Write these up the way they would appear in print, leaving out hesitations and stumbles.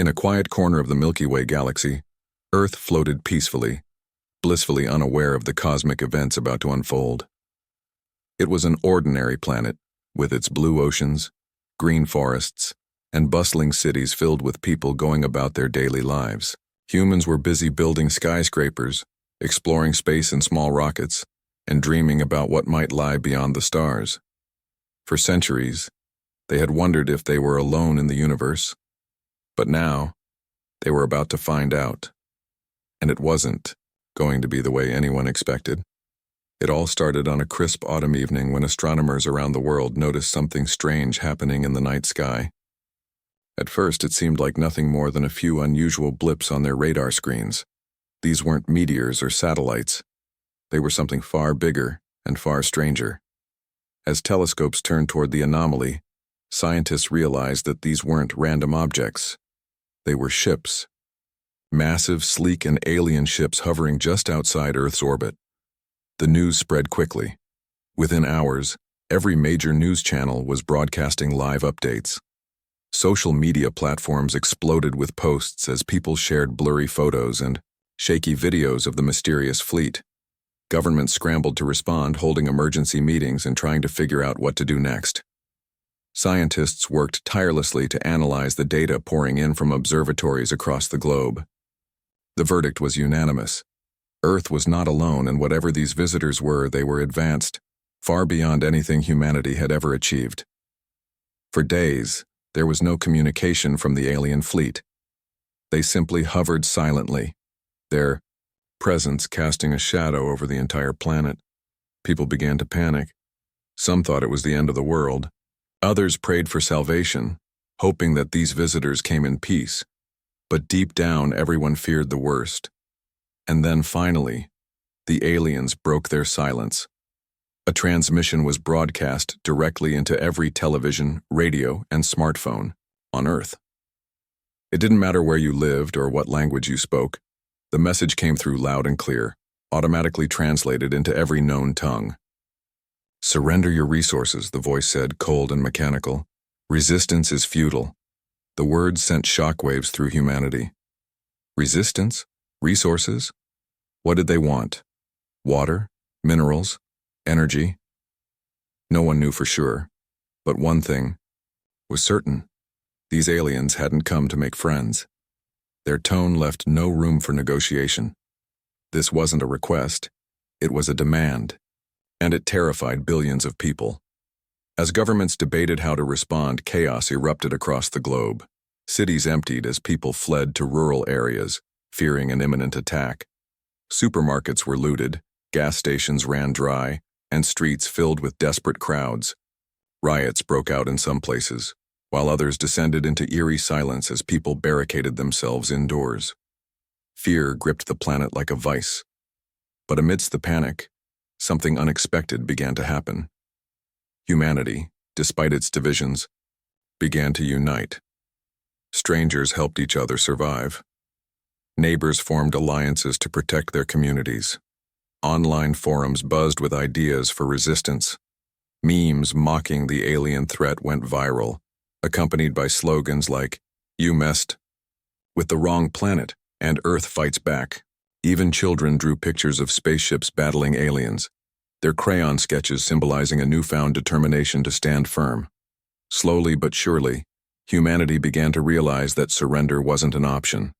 In a quiet corner of the Milky Way galaxy, Earth floated peacefully, blissfully unaware of the cosmic events about to unfold. It was an ordinary planet, with its blue oceans, green forests, and bustling cities filled with people going about their daily lives. Humans were busy building skyscrapers, exploring space in small rockets, and dreaming about what might lie beyond the stars. For centuries, they had wondered if they were alone in the universe. But now, they were about to find out. And it wasn't going to be the way anyone expected. It all started on a crisp autumn evening when astronomers around the world noticed something strange happening in the night sky. At first, it seemed like nothing more than a few unusual blips on their radar screens. These weren't meteors or satellites. They were something far bigger and far stranger. As telescopes turned toward the anomaly, scientists realized that these weren't random objects. They were ships. Massive, sleek, and alien ships hovering just outside Earth's orbit. The news spread quickly. Within hours, every major news channel was broadcasting live updates. Social media platforms exploded with posts as people shared blurry photos and shaky videos of the mysterious fleet. Governments scrambled to respond, holding emergency meetings and trying to figure out what to do next. Scientists worked tirelessly to analyze the data pouring in from observatories across the globe. The verdict was unanimous. Earth was not alone, and whatever these visitors were, they were advanced, far beyond anything humanity had ever achieved. For days, there was no communication from the alien fleet. They simply hovered silently, their presence casting a shadow over the entire planet. People began to panic. Some thought it was the end of the world. Others prayed for salvation, hoping that these visitors came in peace. But deep down, everyone feared the worst. And then finally, the aliens broke their silence. A transmission was broadcast directly into every television, radio, and smartphone on Earth. It didn't matter where you lived or what language you spoke. The message came through loud and clear, automatically translated into every known tongue. "Surrender your resources," the voice said, cold and mechanical. "Resistance is futile." The words sent shockwaves through humanity. Resistance? Resources? What did they want? Water? Minerals? Energy? No one knew for sure, but one thing was certain. These aliens hadn't come to make friends. Their tone left no room for negotiation. This wasn't a request, it was a demand, and it terrified billions of people. As governments debated how to respond, chaos erupted across the globe. Cities emptied as people fled to rural areas, fearing an imminent attack. Supermarkets were looted, gas stations ran dry, and streets filled with desperate crowds. Riots broke out in some places, while others descended into eerie silence as people barricaded themselves indoors. Fear gripped the planet like a vice. But amidst the panic, something unexpected began to happen. Humanity, despite its divisions, began to unite. Strangers helped each other survive. Neighbors formed alliances to protect their communities. Online forums buzzed with ideas for resistance. Memes mocking the alien threat went viral, accompanied by slogans like, "You messed with the wrong planet," and "Earth fights back." Even children drew pictures of spaceships battling aliens, their crayon sketches symbolizing a newfound determination to stand firm. Slowly but surely, humanity began to realize that surrender wasn't an option.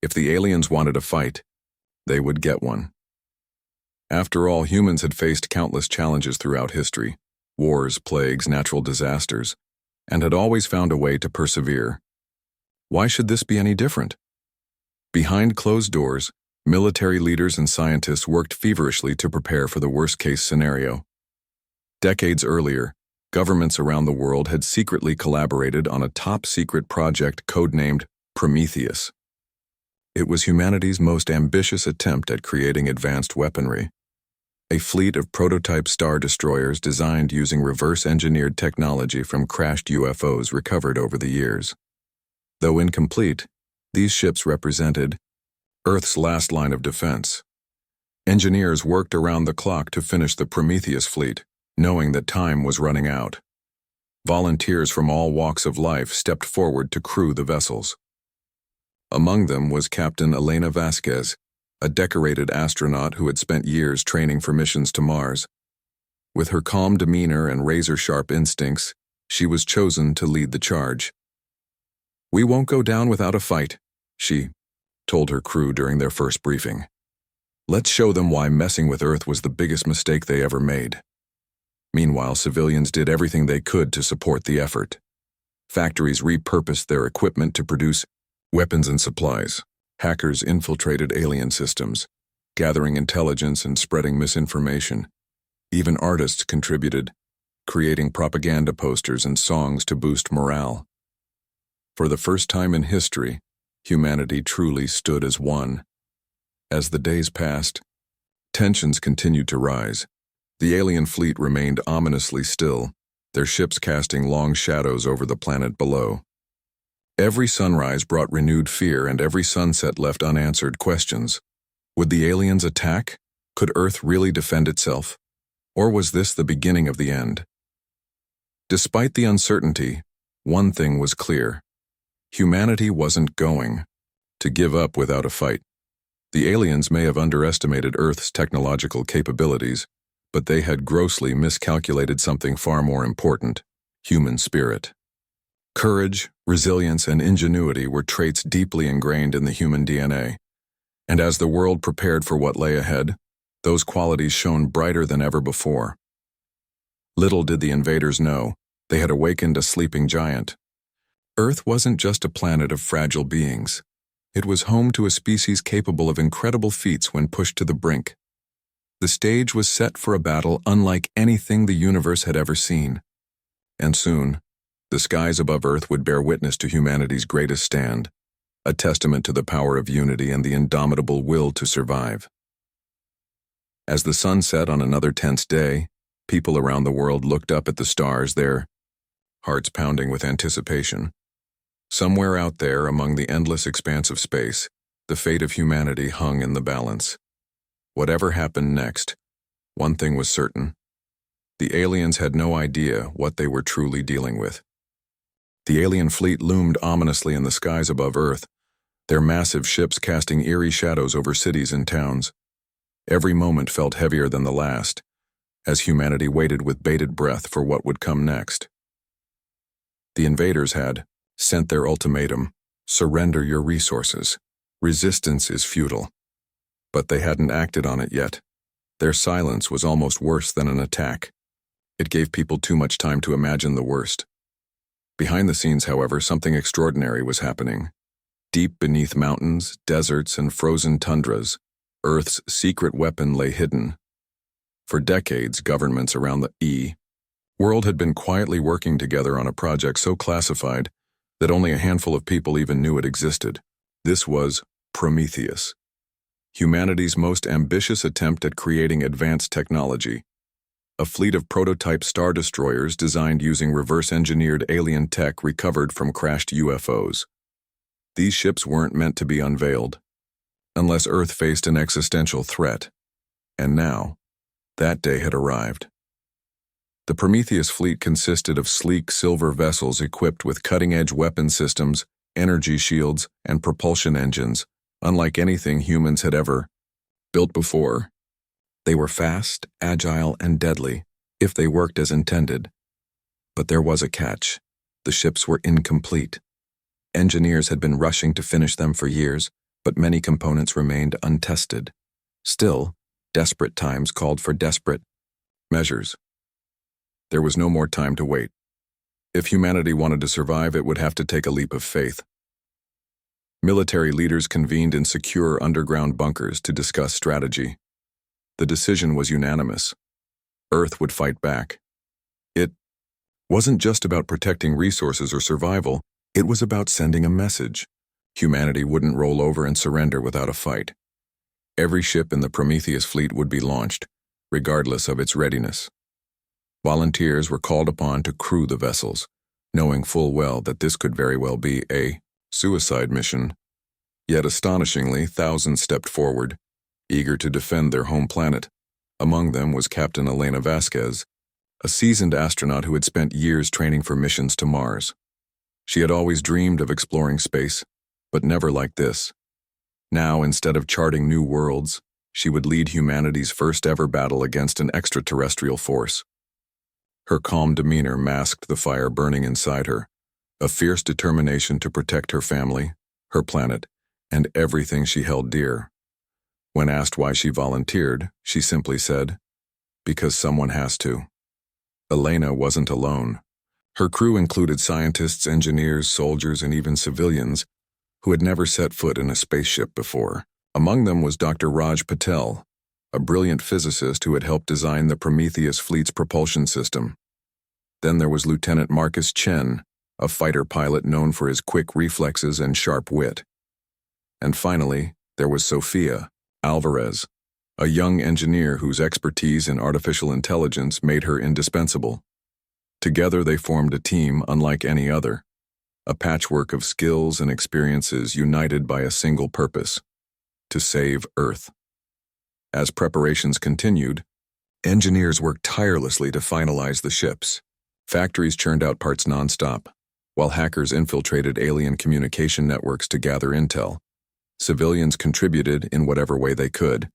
If the aliens wanted a fight, they would get one. After all, humans had faced countless challenges throughout history, wars, plagues, natural disasters, and had always found a way to persevere. Why should this be any different? Behind closed doors, military leaders and scientists worked feverishly to prepare for the worst-case scenario. Decades earlier, governments around the world had secretly collaborated on a top-secret project codenamed Prometheus. It was humanity's most ambitious attempt at creating advanced weaponry. A fleet of prototype star destroyers designed using reverse-engineered technology from crashed UFOs recovered over the years. Though incomplete, these ships represented Earth's last line of defense. Engineers worked around the clock to finish the Prometheus fleet, knowing that time was running out. Volunteers from all walks of life stepped forward to crew the vessels. Among them was Captain Elena Vasquez, a decorated astronaut who had spent years training for missions to Mars. With her calm demeanor and razor-sharp instincts, she was chosen to lead the charge. "We won't go down without a fight," she told her crew during their first briefing. "Let's show them why messing with Earth was the biggest mistake they ever made." Meanwhile, civilians did everything they could to support the effort. Factories repurposed their equipment to produce weapons and supplies. Hackers infiltrated alien systems, gathering intelligence and spreading misinformation. Even artists contributed, creating propaganda posters and songs to boost morale. For the first time in history, humanity truly stood as one. As the days passed, tensions continued to rise. The alien fleet remained ominously still, their ships casting long shadows over the planet below. Every sunrise brought renewed fear, and every sunset left unanswered questions. Would the aliens attack? Could Earth really defend itself? Or was this the beginning of the end? Despite the uncertainty, one thing was clear. Humanity wasn't going to give up without a fight. The aliens may have underestimated Earth's technological capabilities, but they had grossly miscalculated something far more important: human spirit. Courage, resilience, and ingenuity were traits deeply ingrained in the human DNA, and as the world prepared for what lay ahead, those qualities shone brighter than ever before. Little did the invaders know, they had awakened a sleeping giant. Earth wasn't just a planet of fragile beings. It was home to a species capable of incredible feats when pushed to the brink. The stage was set for a battle unlike anything the universe had ever seen. And soon, the skies above Earth would bear witness to humanity's greatest stand, a testament to the power of unity and the indomitable will to survive. As the sun set on another tense day, people around the world looked up at the stars, their hearts pounding with anticipation. Somewhere out there, among the endless expanse of space, the fate of humanity hung in the balance. Whatever happened next, one thing was certain: the aliens had no idea what they were truly dealing with. The alien fleet loomed ominously in the skies above Earth, their massive ships casting eerie shadows over cities and towns. Every moment felt heavier than the last, as humanity waited with bated breath for what would come next. The invaders had sent their ultimatum: surrender your resources. Resistance is futile. But they hadn't acted on it yet. Their silence was almost worse than an attack. It gave people too much time to imagine the worst. Behind the scenes, however, something extraordinary was happening. Deep beneath mountains, deserts, and frozen tundras, Earth's secret weapon lay hidden. For decades, governments around the world had been quietly working together on a project so classified that only a handful of people even knew it existed. This was Prometheus, humanity's most ambitious attempt at creating advanced technology. A fleet of prototype star destroyers designed using reverse-engineered alien tech recovered from crashed UFOs. These ships weren't meant to be unveiled, unless Earth faced an existential threat. And now, that day had arrived. The Prometheus fleet consisted of sleek silver vessels equipped with cutting-edge weapon systems, energy shields, and propulsion engines, unlike anything humans had ever built before. They were fast, agile, and deadly, if they worked as intended. But there was a catch. The ships were incomplete. Engineers had been rushing to finish them for years, but many components remained untested. Still, desperate times called for desperate measures. There was no more time to wait. If humanity wanted to survive, it would have to take a leap of faith. Military leaders convened in secure underground bunkers to discuss strategy. The decision was unanimous. Earth would fight back. It wasn't just about protecting resources or survival, it was about sending a message. Humanity wouldn't roll over and surrender without a fight. Every ship in the Prometheus fleet would be launched, regardless of its readiness. Volunteers were called upon to crew the vessels, knowing full well that this could very well be a suicide mission. Yet astonishingly, thousands stepped forward, eager to defend their home planet. Among them was Captain Elena Vasquez, a seasoned astronaut who had spent years training for missions to Mars. She had always dreamed of exploring space, But never like this. Now, instead of charting new worlds, she would lead humanity's first ever battle against an extraterrestrial force. Her calm demeanor masked the fire burning inside her, a fierce determination to protect her family, her planet, and everything she held dear. When asked why she volunteered, she simply said, "Because someone has to." Elena wasn't alone. Her crew included scientists, engineers, soldiers, and even civilians who had never set foot in a spaceship before. Among them was Dr. Raj Patel, a brilliant physicist who had helped design the Prometheus fleet's propulsion system. Then there was Lieutenant Marcus Chen, a fighter pilot known for his quick reflexes and sharp wit. And finally, there was Sofia Alvarez, a young engineer whose expertise in artificial intelligence made her indispensable. Together they formed a team unlike any other, a patchwork of skills and experiences united by a single purpose: to save Earth. As preparations continued, engineers worked tirelessly to finalize the ships. Factories churned out parts nonstop, while hackers infiltrated alien communication networks to gather intel. Civilians contributed in whatever way they could,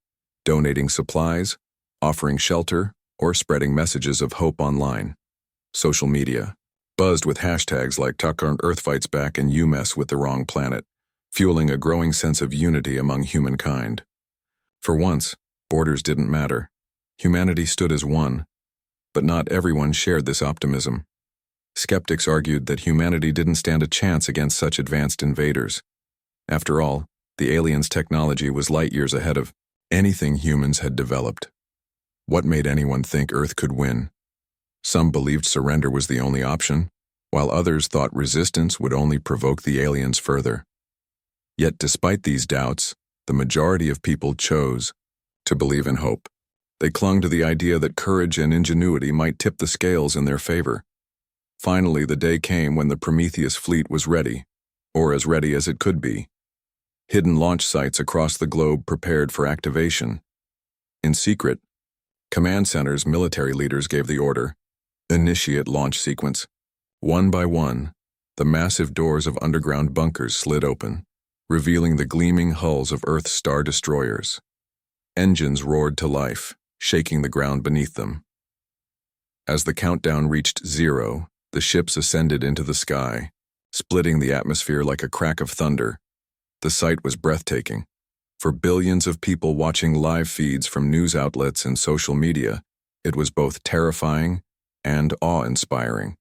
donating supplies, offering shelter, or spreading messages of hope online. Social media buzzed with hashtags like "Tuck Earth Fights Back" and "You Mess with the Wrong Planet," fueling a growing sense of unity among humankind. For once, borders didn't matter. Humanity stood as one, but not everyone shared this optimism. Skeptics argued that humanity didn't stand a chance against such advanced invaders. After all, the aliens' technology was light years ahead of anything humans had developed. What made anyone think Earth could win? Some believed surrender was the only option, while others thought resistance would only provoke the aliens further. Yet despite these doubts, the majority of people chose to believe in hope. They clung to the idea that courage and ingenuity might tip the scales in their favor. Finally, the day came when the Prometheus fleet was ready, or as ready as it could be. Hidden launch sites across the globe prepared for activation. In secret, command centers' military leaders gave the order: initiate launch sequence. One by one, the massive doors of underground bunkers slid open, revealing the gleaming hulls of Earth's star destroyers. Engines roared to life, shaking the ground beneath them. As the countdown reached 0, the ships ascended into the sky, splitting the atmosphere like a crack of thunder. The sight was breathtaking. For billions of people watching live feeds from news outlets and social media, it was both terrifying and awe-inspiring.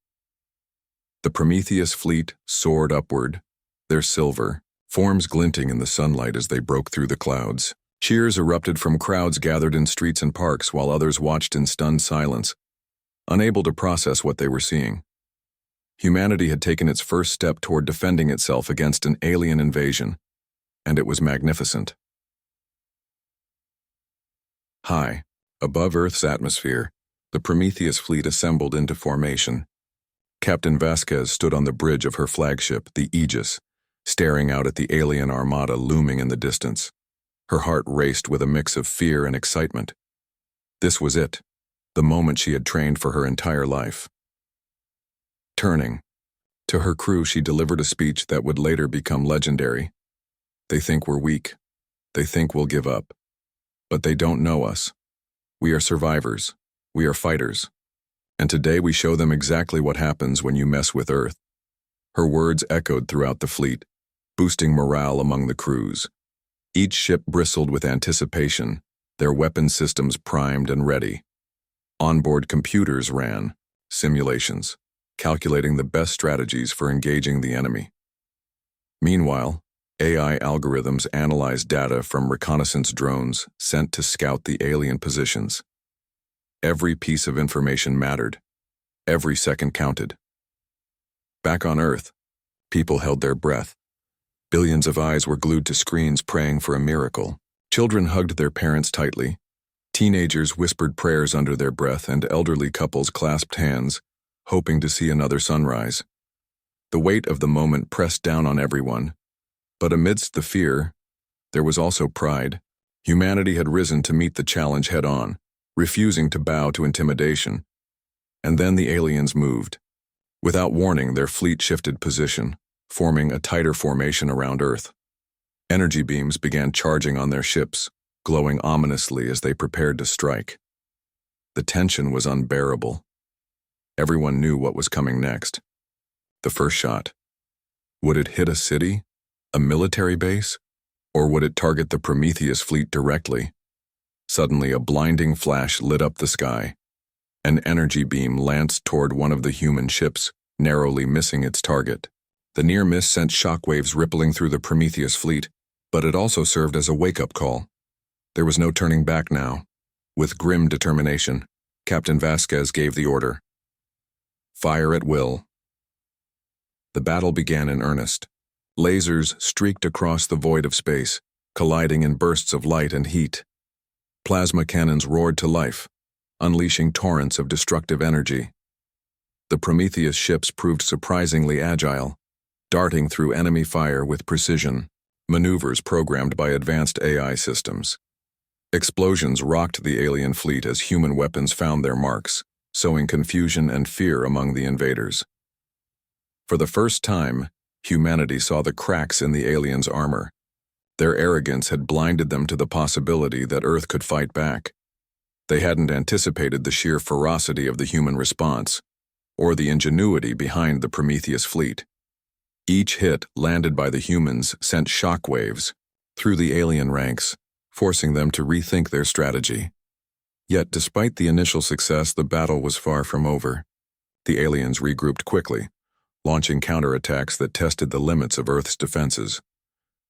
The Prometheus fleet soared upward, their silver forms glinting in the sunlight as they broke through the clouds. Cheers erupted from crowds gathered in streets and parks while others watched in stunned silence, unable to process what they were seeing. Humanity had taken its first step toward defending itself against an alien invasion, and it was magnificent. High, above Earth's atmosphere, the Prometheus fleet assembled into formation. Captain Vasquez stood on the bridge of her flagship, the Aegis, staring out at the alien armada looming in the distance. Her heart raced with a mix of fear and excitement. This was it, the moment she had trained for her entire life. Turning to her crew, she delivered a speech that would later become legendary. "They think we're weak. They think we'll give up. But they don't know us. We are survivors. We are fighters. And today we show them exactly what happens when you mess with Earth." Her words echoed throughout the fleet, boosting morale among the crews. Each ship bristled with anticipation, their weapon systems primed and ready. Onboard computers ran simulations, calculating the best strategies for engaging the enemy. Meanwhile, AI algorithms analyzed data from reconnaissance drones sent to scout the alien positions. Every piece of information mattered. Every second counted. Back on Earth, people held their breath. Billions of eyes were glued to screens praying for a miracle. Children hugged their parents tightly. Teenagers whispered prayers under their breath, and elderly couples clasped hands, hoping to see another sunrise. The weight of the moment pressed down on everyone. But amidst the fear, there was also pride. Humanity had risen to meet the challenge head-on, refusing to bow to intimidation. And then the aliens moved. Without warning, their fleet shifted position, forming a tighter formation around Earth. Energy beams began charging on their ships, glowing ominously as they prepared to strike. The tension was unbearable. Everyone knew what was coming next. The first shot. Would it hit a city, a military base, or would it target the Prometheus fleet directly? Suddenly, a blinding flash lit up the sky. An energy beam lanced toward one of the human ships, narrowly missing its target. The near miss sent shockwaves rippling through the Prometheus fleet, but it also served as a wake-up call. There was no turning back now. With grim determination, Captain Vasquez gave the order. Fire at will. The battle began in earnest. Lasers streaked across the void of space, colliding in bursts of light and heat. Plasma cannons roared to life, unleashing torrents of destructive energy. The Prometheus ships proved surprisingly agile, darting through enemy fire with precision, maneuvers programmed by advanced AI systems. Explosions rocked the alien fleet as human weapons found their marks, sowing confusion and fear among the invaders. For the first time, humanity saw the cracks in the aliens' armor. Their arrogance had blinded them to the possibility that Earth could fight back. They hadn't anticipated the sheer ferocity of the human response, or the ingenuity behind the Prometheus fleet. Each hit landed by the humans sent shockwaves through the alien ranks, forcing them to rethink their strategy. Yet, despite the initial success, the battle was far from over. The aliens regrouped quickly, launching counterattacks that tested the limits of Earth's defenses.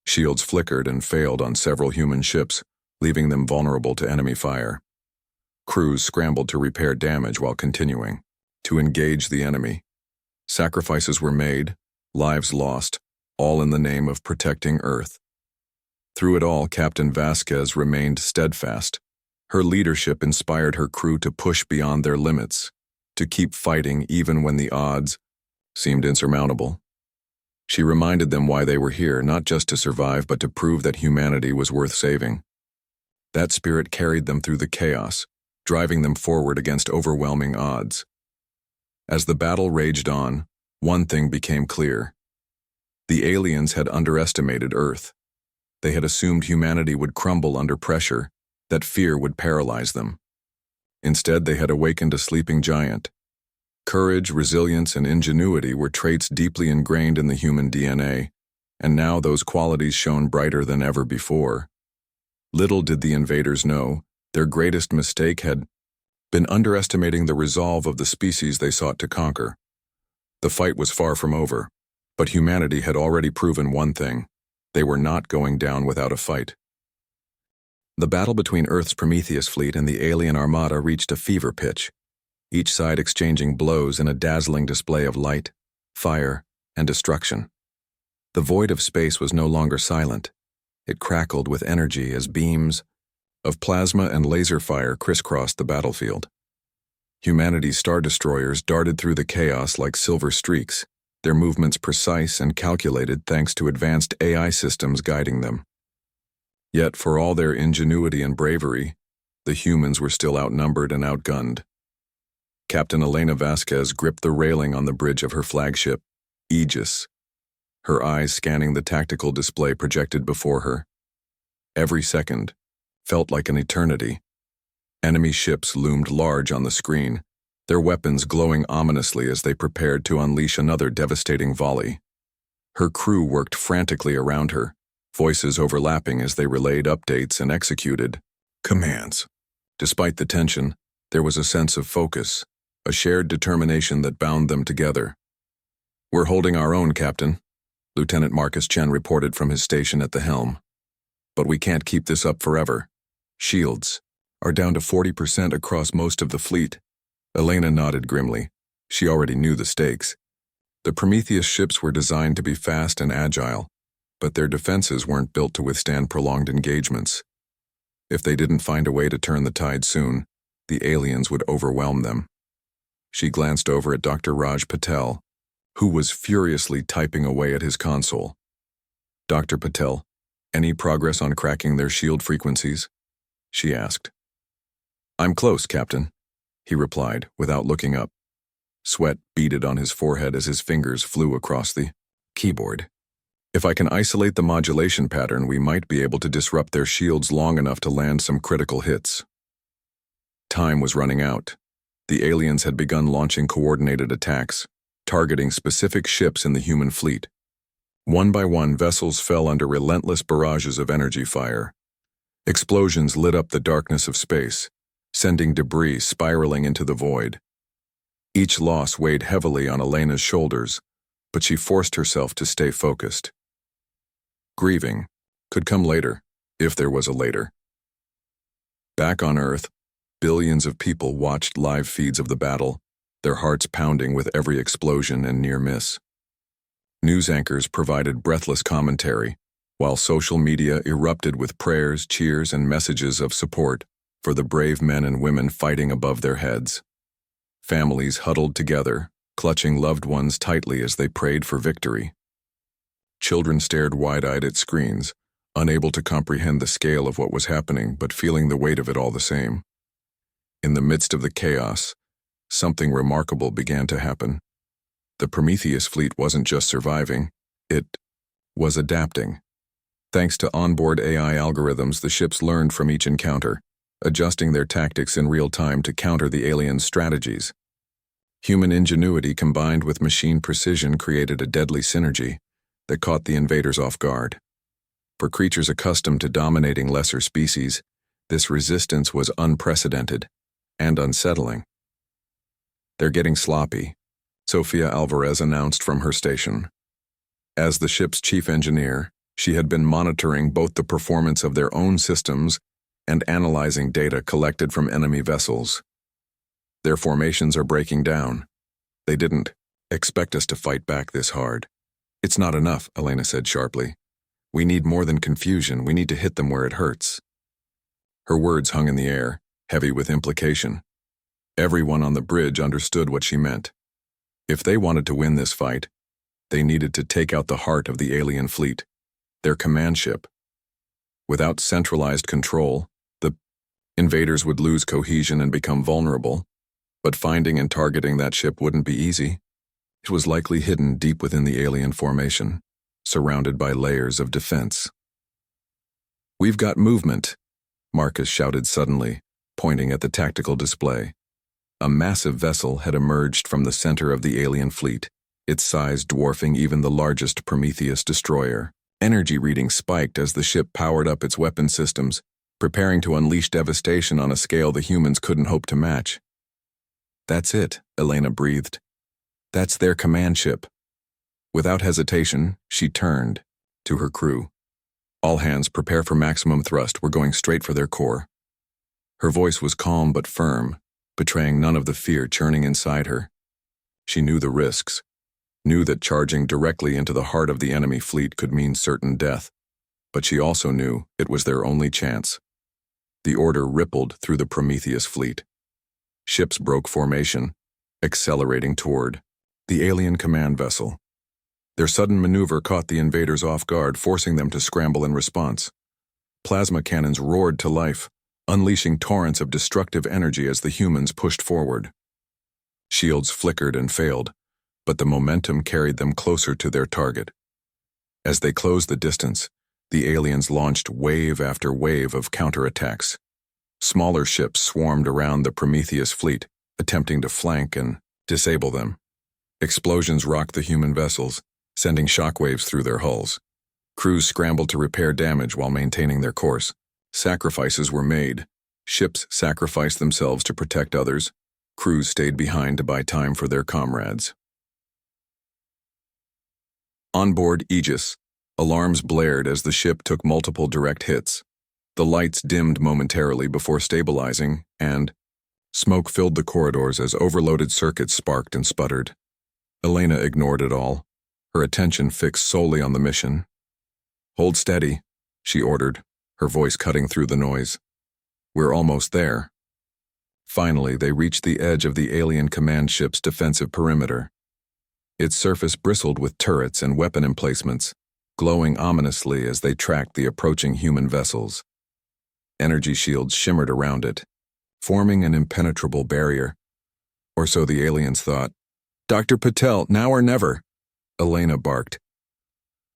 Shields flickered and failed on several human ships, leaving them vulnerable to enemy fire. Crews scrambled to repair damage while continuing to engage the enemy. Sacrifices were made, lives lost, all in the name of protecting Earth. Through it all, Captain Vasquez remained steadfast. Her leadership inspired her crew to push beyond their limits, to keep fighting even when the odds seemed insurmountable. She reminded them why they were here, not just to survive, but to prove that humanity was worth saving. That spirit carried them through the chaos, driving them forward against overwhelming odds. As the battle raged on, one thing became clear. The aliens had underestimated Earth. They had assumed humanity would crumble under pressure, that fear would paralyze them. Instead, they had awakened a sleeping giant. Courage, resilience, and ingenuity were traits deeply ingrained in the human DNA, and now those qualities shone brighter than ever before. Little did the invaders know, their greatest mistake had been underestimating the resolve of the species they sought to conquer. The fight was far from over, but humanity had already proven one thing: they were not going down without a fight. The battle between Earth's Prometheus fleet and the alien armada reached a fever pitch, each side exchanging blows in a dazzling display of light, fire, and destruction. The void of space was no longer silent. It crackled with energy as beams of plasma and laser fire crisscrossed the battlefield. Humanity's star destroyers darted through the chaos like silver streaks, their movements precise and calculated thanks to advanced AI systems guiding them. Yet, for all their ingenuity and bravery, the humans were still outnumbered and outgunned. Captain Elena Vasquez gripped the railing on the bridge of her flagship, Aegis, her eyes scanning the tactical display projected before her. Every second felt like an eternity. Enemy ships loomed large on the screen, their weapons glowing ominously as they prepared to unleash another devastating volley. Her crew worked frantically around her, voices overlapping as they relayed updates and executed commands. Despite the tension, there was a sense of focus, a shared determination that bound them together. "We're holding our own, Captain," Lieutenant Marcus Chen reported from his station at the helm. "But we can't keep this up forever. Shields are down to 40% across most of the fleet." Elena nodded grimly. She already knew the stakes. The Prometheus ships were designed to be fast and agile, but their defenses weren't built to withstand prolonged engagements. If they didn't find a way to turn the tide soon, the aliens would overwhelm them. She glanced over at Dr. Raj Patel, who was furiously typing away at his console. "Dr. Patel, any progress on cracking their shield frequencies?" she asked. "I'm close, Captain," he replied without looking up. Sweat beaded on his forehead as his fingers flew across the Keyboard. If I can isolate the modulation pattern, we might be able to disrupt their shields long enough to land some critical hits. Time was running out. The aliens had begun launching coordinated attacks, targeting specific ships in the human fleet. One by one, vessels fell under relentless barrages of energy fire. Explosions lit up the darkness of space, sending debris spiraling into the void. Each loss weighed heavily on Elena's shoulders, but she forced herself to stay focused. Grieving could come later, if there was a later. Back on Earth, billions of people watched live feeds of the battle, their hearts pounding with every explosion and near miss. News anchors provided breathless commentary, while social media erupted with prayers, cheers, and messages of support for the brave men and women fighting above their heads. Families huddled together, clutching loved ones tightly as they prayed for victory. Children stared wide-eyed at screens, unable to comprehend the scale of what was happening but feeling the weight of it all the same. In the midst of the chaos, something remarkable began to happen. The Prometheus fleet wasn't just surviving, it was adapting. Thanks to onboard AI algorithms, the ships learned from each encounter, adjusting their tactics in real time to counter the aliens' strategies. Human ingenuity combined with machine precision created a deadly synergy that caught the invaders off guard. For creatures accustomed to dominating lesser species, this resistance was unprecedented and unsettling. "They're getting sloppy," Sofia Alvarez announced from her station. As the ship's chief engineer, she had been monitoring both the performance of their own systems and analyzing data collected from enemy vessels. "Their formations are breaking down. They didn't expect us to fight back this hard." "It's not enough," Elena said sharply. "We need more than confusion. We need to hit them where it hurts." Her words hung in the air, heavy with implication. Everyone on the bridge understood what she meant. If they wanted to win this fight, they needed to take out the heart of the alien fleet, their command ship. Without centralized control, the invaders would lose cohesion and become vulnerable, but finding and targeting that ship wouldn't be easy. It was likely hidden deep within the alien formation, surrounded by layers of defense. "We've got movement," Marcus shouted suddenly, pointing at the tactical display. A massive vessel had emerged from the center of the alien fleet, its size dwarfing even the largest Prometheus destroyer. Energy readings spiked as the ship powered up its weapon systems, preparing to unleash devastation on a scale the humans couldn't hope to match. "That's it," Elena breathed. "That's their command ship." Without hesitation, she turned to her crew. "All hands, prepare for maximum thrust. We're going straight for their core." Her voice was calm but firm, betraying none of the fear churning inside her. She knew the risks, knew that charging directly into the heart of the enemy fleet could mean certain death, but she also knew it was their only chance. The order rippled through the Prometheus fleet. Ships broke formation, accelerating toward the alien command vessel. Their sudden maneuver caught the invaders off guard, forcing them to scramble in response. Plasma cannons roared to life, unleashing torrents of destructive energy as the humans pushed forward. Shields flickered and failed, but the momentum carried them closer to their target. As they closed the distance, the aliens launched wave after wave of counterattacks. Smaller ships swarmed around the Prometheus fleet, attempting to flank and disable them. Explosions rocked the human vessels, sending shockwaves through their hulls. Crews scrambled to repair damage while maintaining their course. Sacrifices were made. Ships sacrificed themselves to protect others. Crews stayed behind to buy time for their comrades. On board Aegis, alarms blared as the ship took multiple direct hits. The lights dimmed momentarily before stabilizing, and smoke filled the corridors as overloaded circuits sparked and sputtered. Elena ignored it all, her attention fixed solely on the mission. "Hold steady," she ordered, her voice cutting through the noise. "We're almost there." Finally, they reached the edge of the alien command ship's defensive perimeter. Its surface bristled with turrets and weapon emplacements, glowing ominously as they tracked the approaching human vessels. Energy shields shimmered around it, forming an impenetrable barrier. Or so the aliens thought. "Dr. Patel, now or never," Elena barked,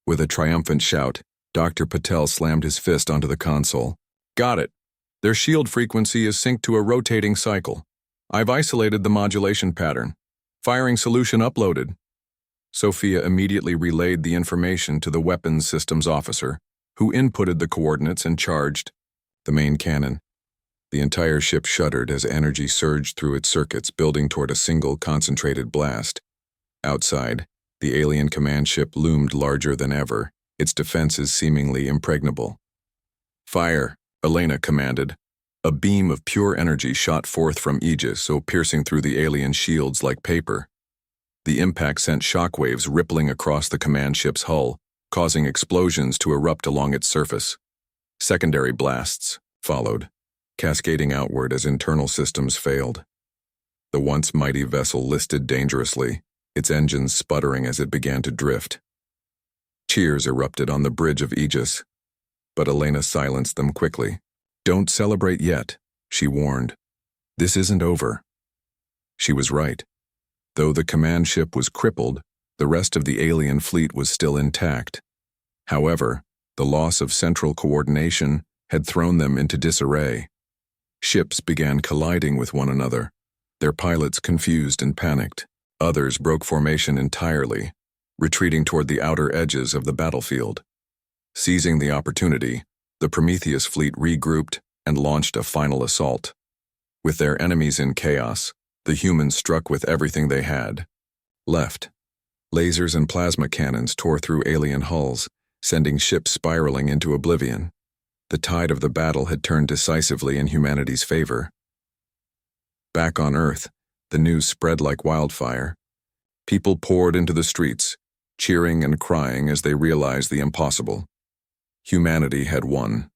With a triumphant shout, Dr. Patel slammed his fist onto the console. Got it. Their shield frequency is synced to a rotating cycle. I've isolated the modulation pattern. Firing solution uploaded. Sophia immediately relayed the information to the weapons systems officer, who inputted the coordinates and charged the main cannon. The entire ship shuddered as energy surged through its circuits, building toward a single concentrated blast. Outside, the alien command ship loomed larger than ever, its defenses seemingly impregnable. Fire, Elena commanded. A beam of pure energy shot forth from Aegis, piercing through the alien shields like paper. The impact sent shockwaves rippling across the command ship's hull, causing explosions to erupt along its surface. Secondary blasts followed, cascading outward as internal systems failed. The once mighty vessel listed dangerously, its engines sputtering as it began to drift. Cheers erupted on the bridge of Aegis, but Elena silenced them quickly. Don't celebrate yet, she warned. This isn't over. She was right. Though the command ship was crippled, the rest of the alien fleet was still intact. However, the loss of central coordination had thrown them into disarray. Ships began colliding with one another, their pilots confused and panicked. Others broke formation entirely, retreating toward the outer edges of the battlefield. Seizing the opportunity, the Prometheus fleet regrouped and launched a final assault. With their enemies in chaos, the humans struck with everything they had left. Lasers and plasma cannons tore through alien hulls, sending ships spiraling into oblivion. The tide of the battle had turned decisively in humanity's favor. Back on Earth, the news spread like wildfire. People poured into the streets, cheering and crying as they realized the impossible. Humanity had won.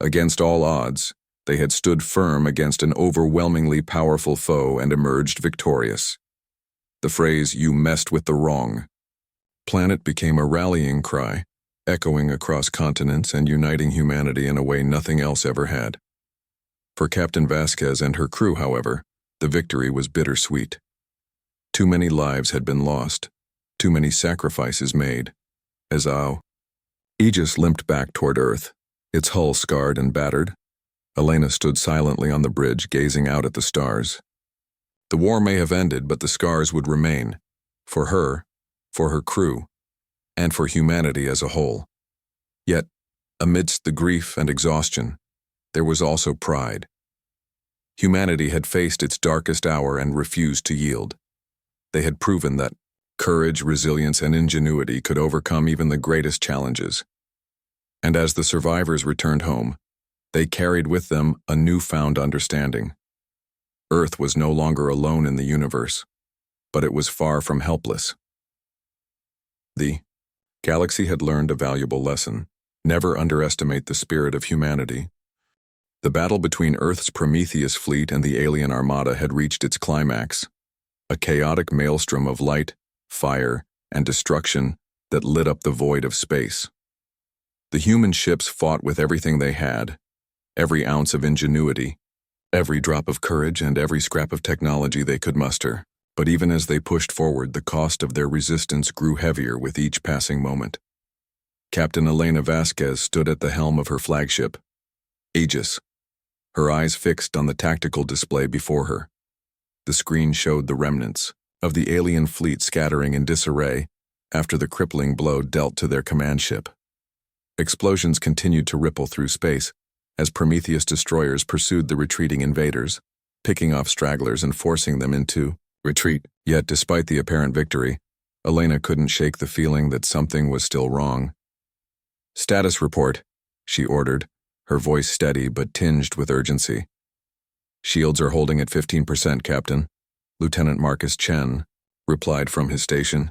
Against all odds, they had stood firm against an overwhelmingly powerful foe and emerged victorious. The phrase, "You messed with the wrong" planet became a rallying cry, echoing across continents and uniting humanity in a way nothing else ever had. For Captain Vasquez and her crew, however, the victory was bittersweet. Too many lives had been lost, too many sacrifices made. As Aegis limped back toward Earth, its hull scarred and battered. Elena stood silently on the bridge, gazing out at the stars. The war may have ended, but the scars would remain. For her crew, and for humanity as a whole. Yet, amidst the grief and exhaustion, there was also pride. Humanity had faced its darkest hour and refused to yield. They had proven that courage, resilience, and ingenuity could overcome even the greatest challenges. And as the survivors returned home, they carried with them a newfound understanding. Earth was no longer alone in the universe, but it was far from helpless. The galaxy had learned a valuable lesson. Never underestimate the spirit of humanity. The battle between Earth's Prometheus fleet and the alien armada had reached its climax, a chaotic maelstrom of light, fire, and destruction that lit up the void of space. The human ships fought with everything they had, every ounce of ingenuity, every drop of courage, and every scrap of technology they could muster. But even as they pushed forward, the cost of their resistance grew heavier with each passing moment. Captain Elena Vasquez stood at the helm of her flagship, Aegis, her eyes fixed on the tactical display before her. The screen showed the remnants of the alien fleet scattering in disarray after the crippling blow dealt to their command ship. Explosions continued to ripple through space as Prometheus destroyers pursued the retreating invaders, picking off stragglers and forcing them into retreat. Yet, despite the apparent victory, Elena couldn't shake the feeling that something was still wrong. "Status report," she ordered, her voice steady but tinged with urgency. "Shields are holding at 15%, Captain," Lieutenant Marcus Chen replied from his station.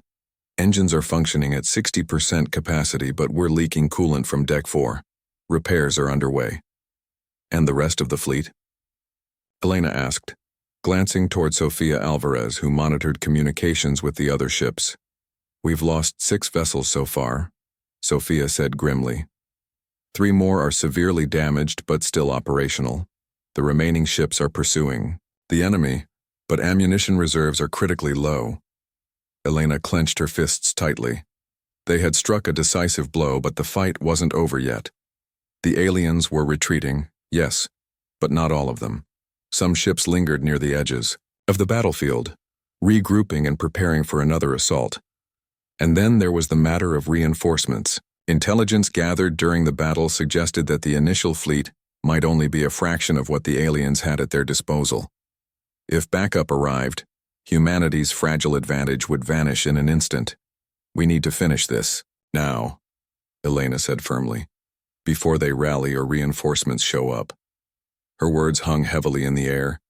"Engines are functioning at 60% capacity, but we're leaking coolant from Deck 4. Repairs are underway." "And the rest of the fleet?" Elena asked, glancing toward Sofia Alvarez, who monitored communications with the other ships. "We've lost 6 vessels so far," Sofia said grimly. 3 more are severely damaged but still operational. The remaining ships are pursuing the enemy, but ammunition reserves are critically low. Elena clenched her fists tightly. They had struck a decisive blow, but the fight wasn't over yet. The aliens were retreating, yes, but not all of them. Some ships lingered near the edges of the battlefield, regrouping and preparing for another assault. And then there was the matter of reinforcements. Intelligence gathered during the battle suggested that the initial fleet might only be a fraction of what the aliens had at their disposal. If backup arrived, humanity's fragile advantage would vanish in an instant. "We need to finish this, now," Elena said firmly, "before they rally or reinforcements show up." Her words hung heavily in the air.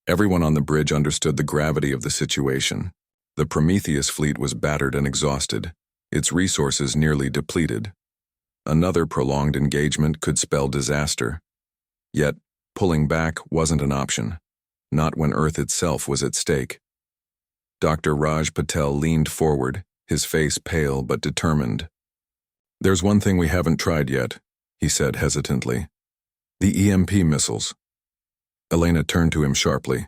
Everyone on the bridge understood the gravity of the situation. The Prometheus fleet was battered and exhausted, its resources nearly depleted. Another prolonged engagement could spell disaster. Yet, pulling back wasn't an option, not when Earth itself was at stake. Dr. Raj Patel leaned forward, his face pale but determined. "There's one thing we haven't tried yet," he said hesitantly. "The EMP missiles." Elena turned to him sharply.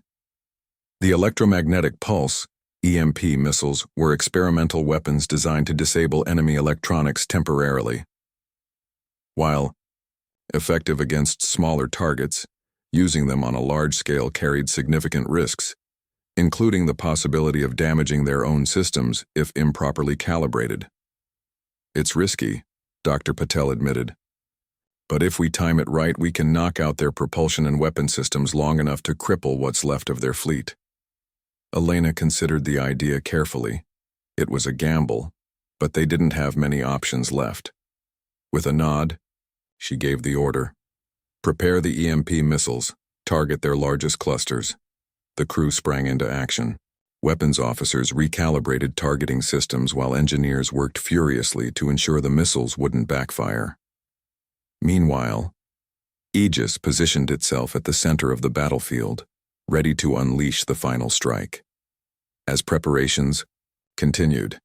The electromagnetic pulse, EMP missiles, were experimental weapons designed to disable enemy electronics temporarily. While effective against smaller targets, using them on a large scale carried significant risks, including the possibility of damaging their own systems if improperly calibrated. "It's risky," Dr. Patel admitted. "But if we time it right, we can knock out their propulsion and weapon systems long enough to cripple what's left of their fleet." Elena considered the idea carefully. It was a gamble, but they didn't have many options left. With a nod, she gave the order. "Prepare the EMP missiles, target their largest clusters." The crew sprang into action. Weapons officers recalibrated targeting systems while engineers worked furiously to ensure the missiles wouldn't backfire. Meanwhile, Aegis positioned itself at the center of the battlefield, ready to unleash the final strike. As preparations continued,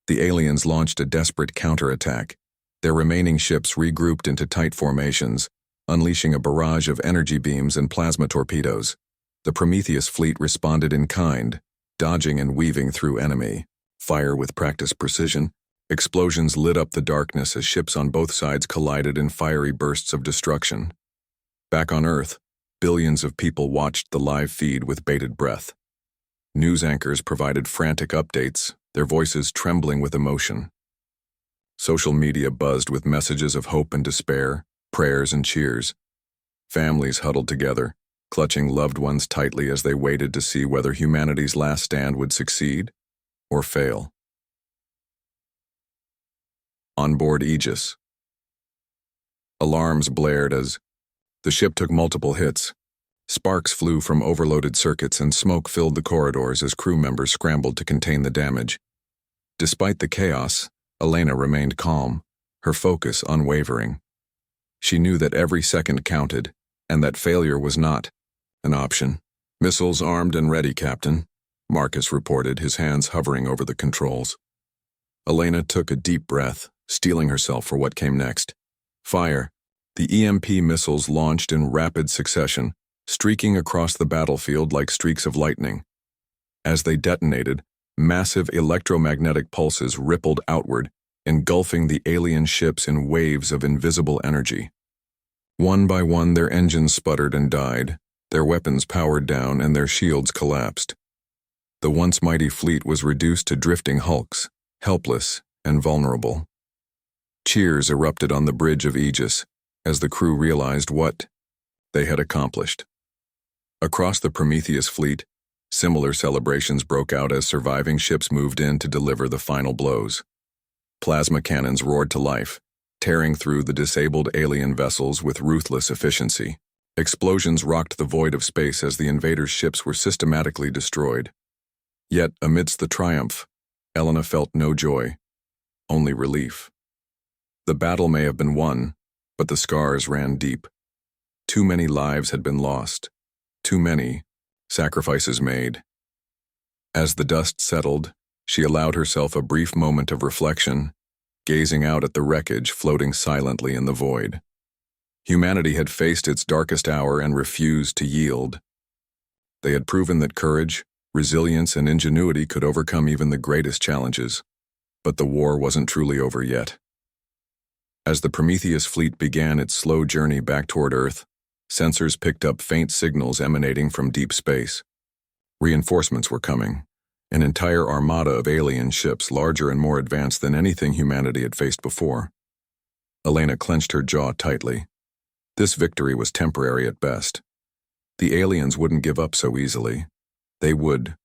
the aliens launched a desperate counterattack. Their remaining ships regrouped into tight formations, unleashing a barrage of energy beams and plasma torpedoes. The Prometheus fleet responded in kind, dodging and weaving through enemy fire with practiced precision. Explosions lit up the darkness as ships on both sides collided in fiery bursts of destruction. Back on Earth, billions of people watched the live feed with bated breath. News anchors provided frantic updates, their voices trembling with emotion. Social media buzzed with messages of hope and despair, prayers and cheers. Families huddled together, clutching loved ones tightly as they waited to see whether humanity's last stand would succeed or fail. On board Aegis, alarms blared as the ship took multiple hits. Sparks flew from overloaded circuits and smoke filled the corridors as crew members scrambled to contain the damage. Despite the chaos, Elena remained calm, her focus unwavering. She knew that every second counted, and that failure was not an option. "Missiles armed and ready, Captain," Marcus reported, his hands hovering over the controls. Elena took a deep breath, steeling herself for what came next. Fire. The EMP missiles launched in rapid succession, streaking across the battlefield like streaks of lightning. As they detonated, massive electromagnetic pulses rippled outward, engulfing the alien ships in waves of invisible energy. One by one, their engines sputtered and died, their weapons powered down, and their shields collapsed. The once mighty fleet was reduced to drifting hulks, helpless and vulnerable. Cheers erupted on the bridge of Aegis as the crew realized what they had accomplished. Across the Prometheus fleet, similar celebrations broke out as surviving ships moved in to deliver the final blows. Plasma cannons roared to life, tearing through the disabled alien vessels with ruthless efficiency. Explosions rocked the void of space as the invaders' ships were systematically destroyed. Yet, amidst the triumph, Elena felt no joy, only relief. The battle may have been won, but the scars ran deep. Too many lives had been lost. Too many sacrifices made. As the dust settled, she allowed herself a brief moment of reflection, gazing out at the wreckage floating silently in the void. Humanity had faced its darkest hour and refused to yield. They had proven that courage, resilience, and ingenuity could overcome even the greatest challenges. But the war wasn't truly over yet. As the Prometheus fleet began its slow journey back toward Earth, sensors picked up faint signals emanating from deep space. Reinforcements were coming, an entire armada of alien ships larger and more advanced than anything humanity had faced before. Elena clenched her jaw tightly. This victory was temporary at best. The aliens wouldn't give up so easily. They would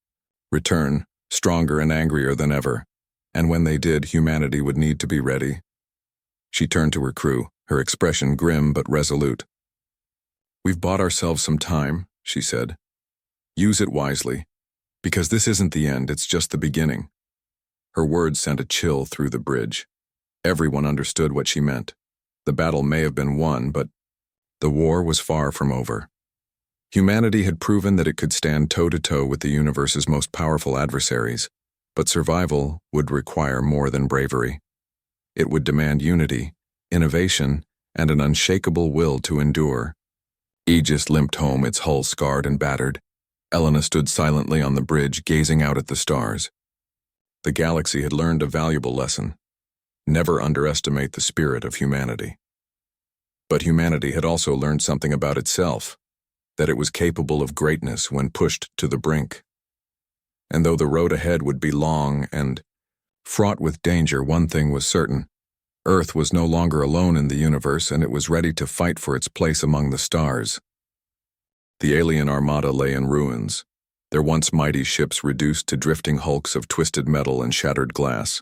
return, stronger and angrier than ever, and when they did, humanity would need to be ready. She turned to her crew, her expression grim but resolute. "We've bought ourselves some time," she said. "Use it wisely, because this isn't the end, it's just the beginning." Her words sent a chill through the bridge. Everyone understood what she meant. The battle may have been won, but the war was far from over. Humanity had proven that it could stand toe-to-toe with the universe's most powerful adversaries, but survival would require more than bravery. It would demand unity, innovation, and an unshakable will to endure. Aegis limped home, its hull scarred and battered. Elena stood silently on the bridge, gazing out at the stars. The galaxy had learned a valuable lesson. Never underestimate the spirit of humanity. But humanity had also learned something about itself, that it was capable of greatness when pushed to the brink. And though the road ahead would be long and fraught with danger, one thing was certain. Earth was no longer alone in the universe, and it was ready to fight for its place among the stars. The alien armada lay in ruins, their once mighty ships reduced to drifting hulks of twisted metal and shattered glass.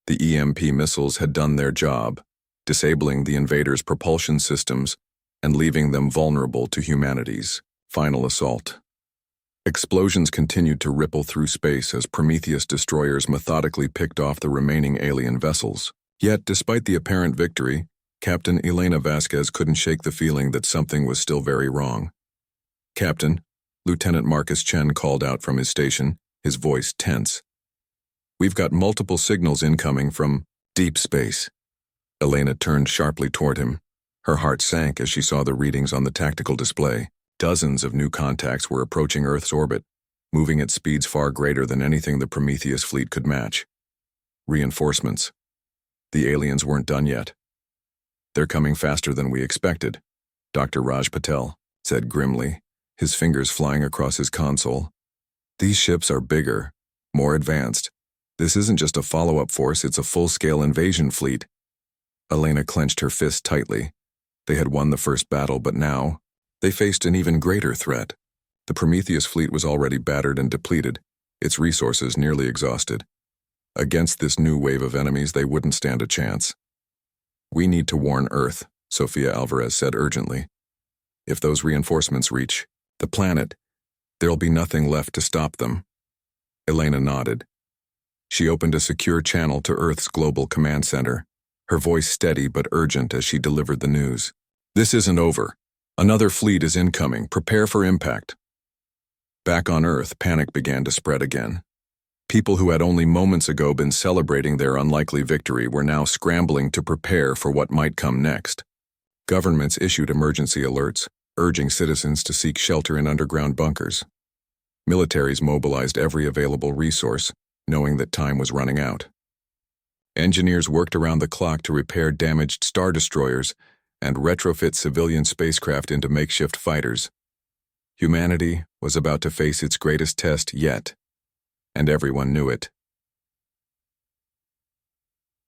The EMP missiles had done their job, disabling the invaders' propulsion systems and leaving them vulnerable to humanity's final assault. Explosions continued to ripple through space as Prometheus destroyers methodically picked off the remaining alien vessels. Yet, despite the apparent victory, Captain Elena Vasquez couldn't shake the feeling that something was still very wrong. "Captain," Lieutenant Marcus Chen called out from his station, his voice tense. "We've got multiple signals incoming from deep space." Elena turned sharply toward him. Her heart sank as she saw the readings on the tactical display. Dozens of new contacts were approaching Earth's orbit, moving at speeds far greater than anything the Prometheus fleet could match. Reinforcements. The aliens weren't done yet. "They're coming faster than we expected," Dr. Raj Patel said grimly, his fingers flying across his console. "These ships are bigger, more advanced. This isn't just a follow-up force, it's a full-scale invasion fleet." Elena clenched her fist tightly. They had won the first battle, but now they faced an even greater threat. The Prometheus fleet was already battered and depleted, its resources nearly exhausted. Against this new wave of enemies, they wouldn't stand a chance. "We need to warn Earth," Sofia Alvarez said urgently. "If those reinforcements reach the planet, there'll be nothing left to stop them." Elena nodded. She opened a secure channel to Earth's global command center, her voice steady but urgent as she delivered the news. "This isn't over. Another fleet is incoming. Prepare for impact." Back on Earth, panic began to spread again. People who had only moments ago been celebrating their unlikely victory were now scrambling to prepare for what might come next. Governments issued emergency alerts, urging citizens to seek shelter in underground bunkers. Militaries mobilized every available resource, knowing that time was running out. Engineers worked around the clock to repair damaged star destroyers and retrofit civilian spacecraft into makeshift fighters. Humanity was about to face its greatest test yet, and everyone knew it.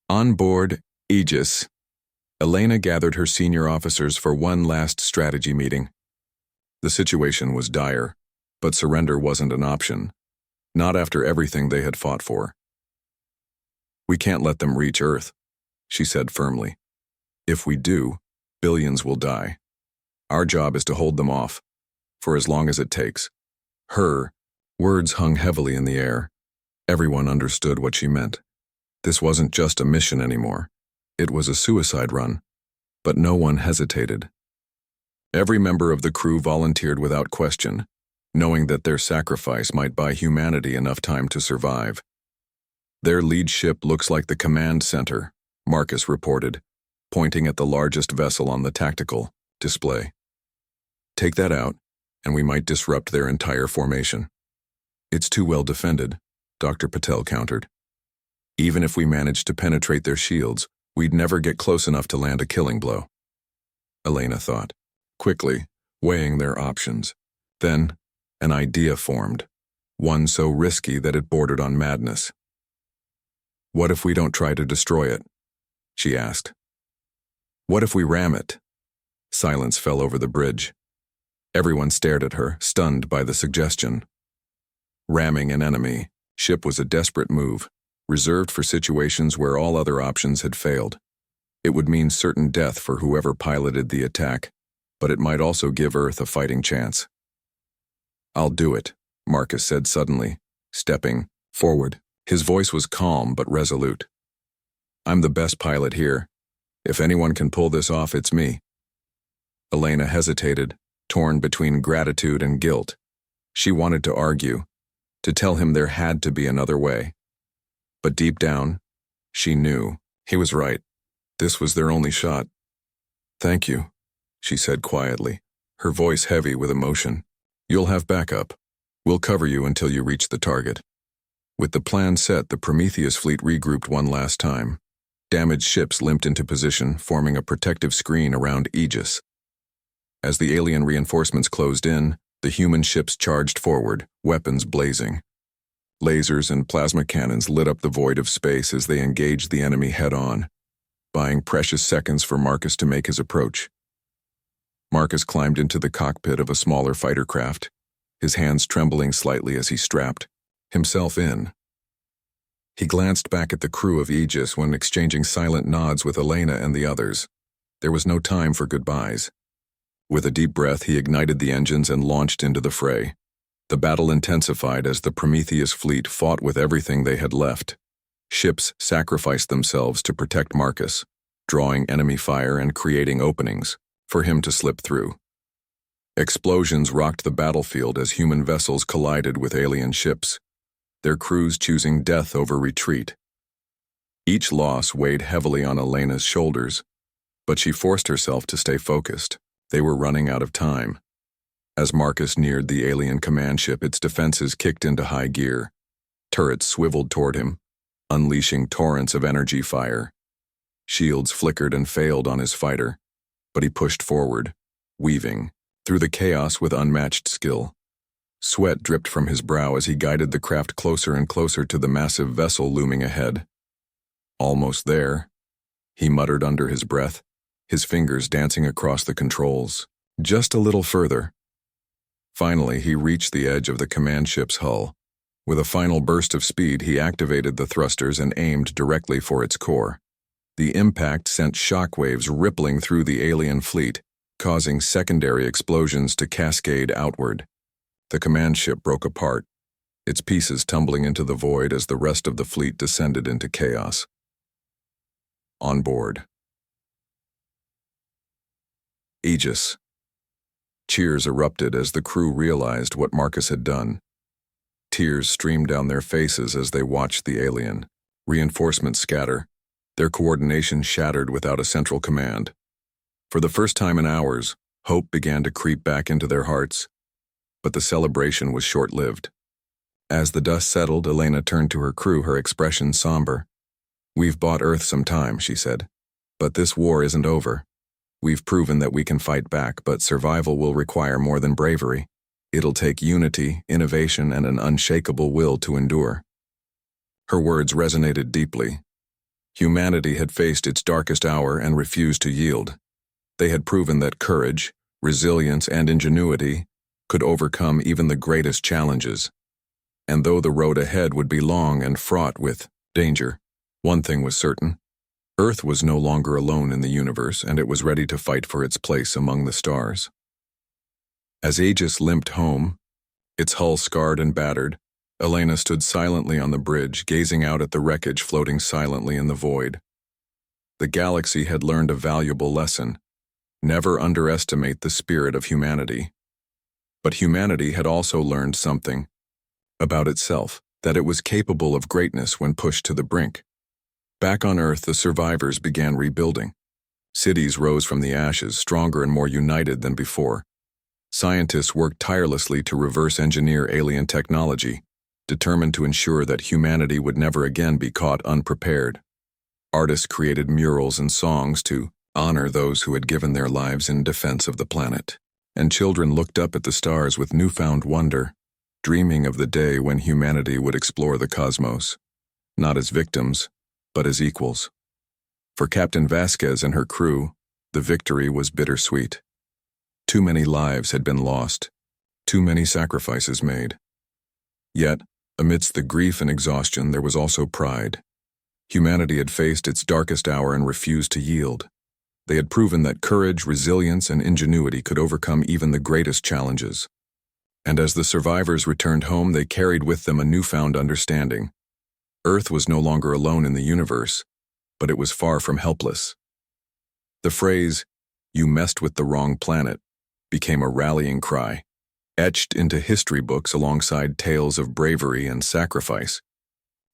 On board Aegis, Elena gathered her senior officers for one last strategy meeting. The situation was dire, but surrender wasn't an option, not after everything they had fought for. "We can't let them reach Earth," she said firmly. "If we do, billions will die. Our job is to hold them off, for as long as it takes." Her words hung heavily in the air. Everyone understood what she meant. This wasn't just a mission anymore. It was a suicide run. But no one hesitated. Every member of the crew volunteered without question, knowing that their sacrifice might buy humanity enough time to survive. "Their lead ship looks like the command center," Marcus reported, pointing at the largest vessel on the tactical display. "Take that out, and we might disrupt their entire formation." "It's too well defended," Dr. Patel countered. Even if we managed to penetrate their shields, we'd never get close enough to land a killing blow. Elena thought, quickly, weighing their options. Then, an idea formed, one so risky that it bordered on madness. "What if we don't try to destroy it?" she asked. "What if we ram it?" Silence fell over the bridge. Everyone stared at her, stunned by the suggestion. Ramming an enemy ship was a desperate move, reserved for situations where all other options had failed. It would mean certain death for whoever piloted the attack, but it might also give Earth a fighting chance. "I'll do it," Marcus said suddenly, stepping forward. His voice was calm but resolute. "I'm the best pilot here. If anyone can pull this off, it's me." Elena hesitated, torn between gratitude and guilt. She wanted to argue, to tell him there had to be another way. But deep down, she knew he was right. This was their only shot. "Thank you," she said quietly, her voice heavy with emotion. "You'll have backup. We'll cover you until you reach the target." With the plan set, the Prometheus fleet regrouped one last time. Damaged ships limped into position, forming a protective screen around Aegis. As the alien reinforcements closed in, the human ships charged forward, weapons blazing. Lasers and plasma cannons lit up the void of space as they engaged the enemy head-on, buying precious seconds for Marcus to make his approach. Marcus climbed into the cockpit of a smaller fighter craft, his hands trembling slightly as he strapped himself in. He glanced back at the crew of Aegis when exchanging silent nods with Elena and the others. There was no time for goodbyes. With a deep breath, he ignited the engines and launched into the fray. The battle intensified as the Prometheus fleet fought with everything they had left. Ships sacrificed themselves to protect Marcus, drawing enemy fire and creating openings for him to slip through. Explosions rocked the battlefield as human vessels collided with alien ships, their crews choosing death over retreat. Each loss weighed heavily on Elena's shoulders, but she forced herself to stay focused. They were running out of time. As Marcus neared the alien command ship, its defenses kicked into high gear. Turrets swiveled toward him, unleashing torrents of energy fire. Shields flickered and failed on his fighter, but he pushed forward, weaving through the chaos with unmatched skill. Sweat dripped from his brow as he guided the craft closer and closer to the massive vessel looming ahead. "Almost there," he muttered under his breath, his fingers dancing across the controls. "Just a little further." Finally, he reached the edge of the command ship's hull. With a final burst of speed, he activated the thrusters and aimed directly for its core. The impact sent shockwaves rippling through the alien fleet, causing secondary explosions to cascade outward. The command ship broke apart, its pieces tumbling into the void as the rest of the fleet descended into chaos. On board. Aegis. Cheers erupted as the crew realized what Marcus had done. Tears streamed down their faces as they watched the alien. Reinforcements scatter, their coordination shattered without a central command. For the first time in hours, hope began to creep back into their hearts. But the celebration was short-lived. As the dust settled, Elena turned to her crew, her expression somber. "We've bought Earth some time," she said. "But this war isn't over. We've proven that we can fight back, but survival will require more than bravery. It'll take unity, innovation, and an unshakable will to endure." Her words resonated deeply. Humanity had faced its darkest hour and refused to yield. They had proven that courage, resilience, and ingenuity could overcome even the greatest challenges. And though the road ahead would be long and fraught with danger, one thing was certain. Earth was no longer alone in the universe, and it was ready to fight for its place among the stars. As Aegis limped home, its hull scarred and battered, Elena stood silently on the bridge, gazing out at the wreckage floating silently in the void. The galaxy had learned a valuable lesson. Never underestimate the spirit of humanity. But humanity had also learned something about itself, that it was capable of greatness when pushed to the brink. Back on Earth, the survivors began rebuilding. Cities rose from the ashes, stronger and more united than before. Scientists worked tirelessly to reverse engineer alien technology, determined to ensure that humanity would never again be caught unprepared. Artists created murals and songs to honor those who had given their lives in defense of the planet. And children looked up at the stars with newfound wonder, dreaming of the day when humanity would explore the cosmos, not as victims, but as equals. For Captain Vasquez and her crew, the victory was bittersweet. Too many lives had been lost, too many sacrifices made. Yet, amidst the grief and exhaustion, there was also pride. Humanity had faced its darkest hour and refused to yield. They had proven that courage, resilience, and ingenuity could overcome even the greatest challenges. And as the survivors returned home, they carried with them a newfound understanding. Earth was no longer alone in the universe, but it was far from helpless. The phrase, "You messed with the wrong planet," became a rallying cry, etched into history books alongside tales of bravery and sacrifice.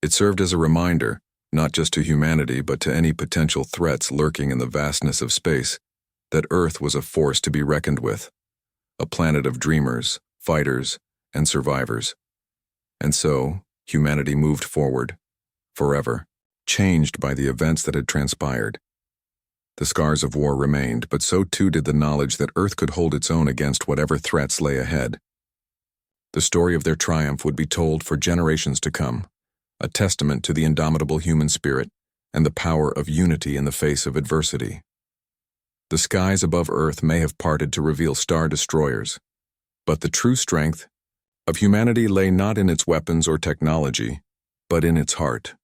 It served as a reminder, not just to humanity but to any potential threats lurking in the vastness of space, that Earth was a force to be reckoned with, a planet of dreamers, fighters, and survivors. And so, humanity moved forward, forever, changed by the events that had transpired. The scars of war remained, but so too did the knowledge that Earth could hold its own against whatever threats lay ahead. The story of their triumph would be told for generations to come, a testament to the indomitable human spirit and the power of unity in the face of adversity. The skies above Earth may have parted to reveal star destroyers, but the true strength of humanity lay not in its weapons or technology, but in its heart.